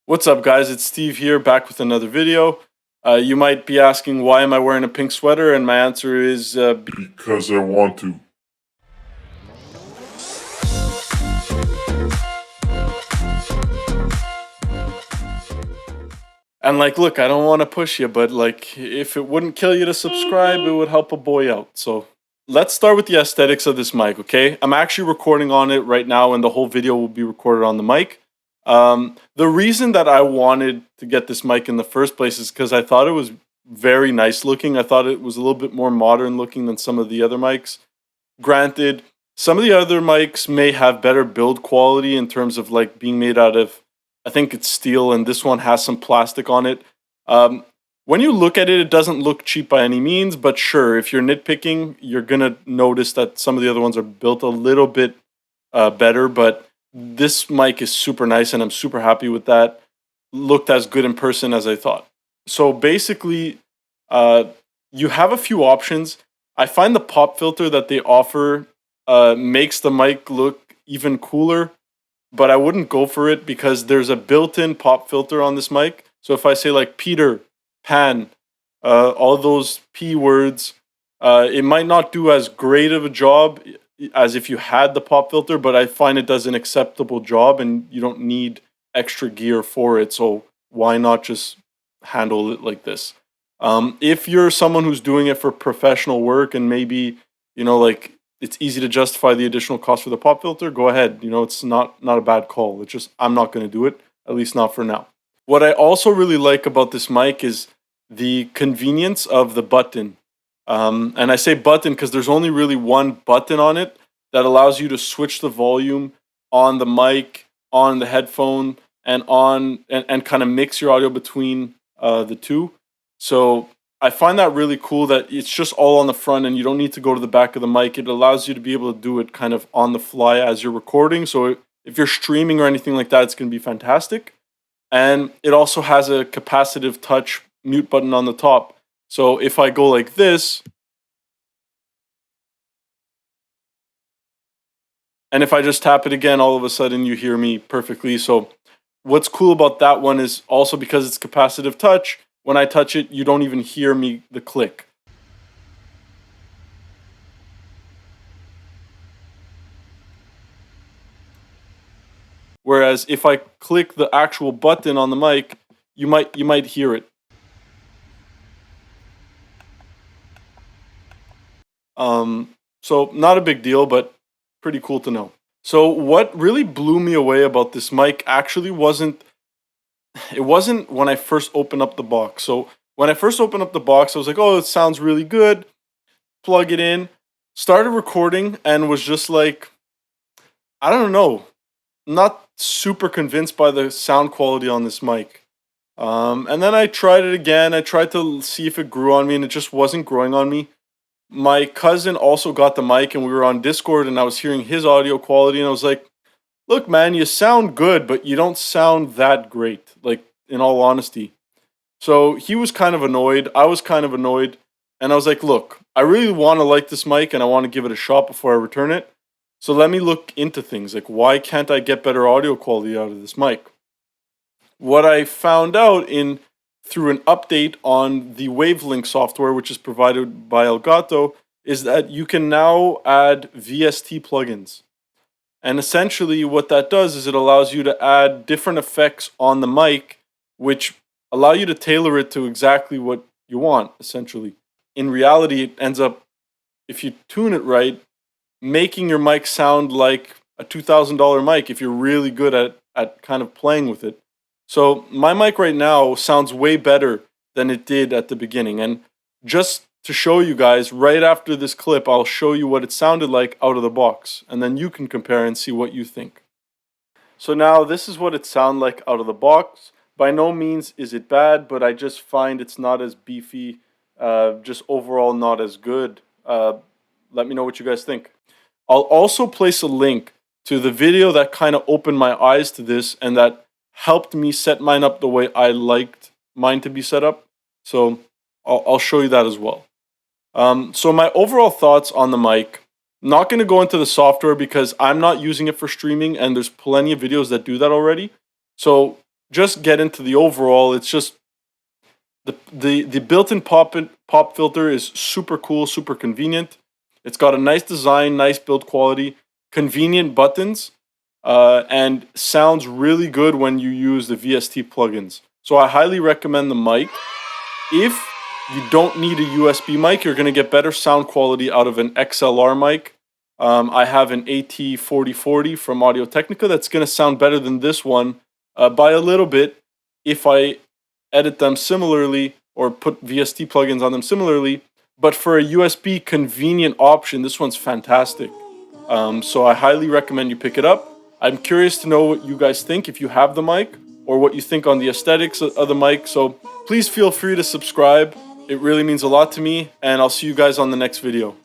What's up, guys? It's Steve here, back with another video. You might be asking, why am I wearing a pink sweater? And my answer is Because I want to. and look, I don't want to push you, but if it wouldn't kill you to subscribe, it would help a boy out. So let's start with the aesthetics of this mic, okay? I'm actually recording on it right now, and the whole video will be recorded on the mic. The reason that I wanted to get this mic in the first place is because I thought it was very nice looking. I thought it was a little bit more modern looking than some of the other mics. Granted, some of the other mics may have better build quality in terms of like being made out of, I think it's steel, and this one has some plastic on it. When you look at it, it doesn't look cheap by any means, but sure, if you're nitpicking, you're gonna notice that some of the other ones are built a little bit better, but this mic is super nice and I'm super happy with that. Looked as good in person as I thought. So basically, you have a few options. I find the pop filter that they offer makes the mic look even cooler, but I wouldn't go for it because there's a built-in pop filter on this mic. So if I say like Peter, Pan, all those P words, it might not do as great of a job as if you had the pop filter, but I find it does an acceptable job and you don't need extra gear for it. So why not just handle it like this? If you're someone who's doing it for professional work and maybe, like it's easy to justify the additional cost for the pop filter, go ahead. It's not a bad call. It's just I'm not going to do it, at least not for now. What I also really like about this mic is the convenience of the button. And I say button because there's only really one button on it that allows you to switch the volume on the mic, on the headphone, and and kind of mix your audio between the two. So I find that really cool that it's just all on the front and you don't need to go to the back of the mic. It allows you to be able to do it kind of on the fly as you're recording. So if you're streaming or anything like that, it's going to be fantastic. And it also has a capacitive touch mute button on the top. So if I go like this, and if I just tap it again, all of a sudden you hear me perfectly. So what's cool about that one is also because it's capacitive touch, when I touch it, you don't even hear the click. Whereas if I click the actual button on the mic, you might hear it. So not a big deal, but pretty cool to know. So what really blew me away about this mic actually wasn't when I first opened up the box. So when I first opened up the box, I was like, oh, it sounds really good. Plug it in, started recording, and was just like, I don't know, not super convinced by the sound quality on this mic. And then I tried it again. I tried to see if it grew on me, and it just wasn't growing on me. My cousin also got the mic, and we were on Discord, and I was hearing his audio quality, and I was like, look, man, you sound good, but you don't sound that great, like, in all honesty. So he was kind of annoyed. I was kind of annoyed. And I was like, look, I really want to like this mic and I want to give it a shot before I return it. So let me look into things. Like, why can't I get better audio quality out of this mic? What I found out through an update on the Wavelink software, which is provided by Elgato, is that you can now add VST plugins. And essentially what that does is it allows you to add different effects on the mic, which allow you to tailor it to exactly what you want, essentially. In reality, it ends up, if you tune it right, making your mic sound like a $2,000 mic if you're really good at kind of playing with it. So my mic right now sounds way better than it did at the beginning. And just to show you guys, right after this clip, I'll show you what it sounded like out of the box. And then you can compare and see what you think. So now this is what it sounded like out of the box. By no means is it bad, but I just find it's not as beefy, just overall not as good. Let me know what you guys think. I'll also place a link to the video that kind of opened my eyes to this and that helped me set mine up the way I liked mine to be set up. So I'll show you that as well. So my overall thoughts on the mic. Not going to go into the software because I'm not using it for streaming and there's plenty of videos that do that already. So just get into the overall. It's just the built-in pop filter is super cool, super convenient. It's got a nice design, nice build quality, convenient buttons, and sounds really good when you use the VST plugins. So I highly recommend the mic. If you don't need a USB mic, you're going to get better sound quality out of an XLR mic. I have an AT4040 from Audio-Technica that's going to sound better than this one by a little bit if I edit them similarly or put VST plugins on them similarly. But for a USB convenient option, this one's fantastic. So I highly recommend you pick it up. I'm curious to know what you guys think if you have the mic, or what you think on the aesthetics of the mic. So please feel free to subscribe. It really means a lot to me, and I'll see you guys on the next video.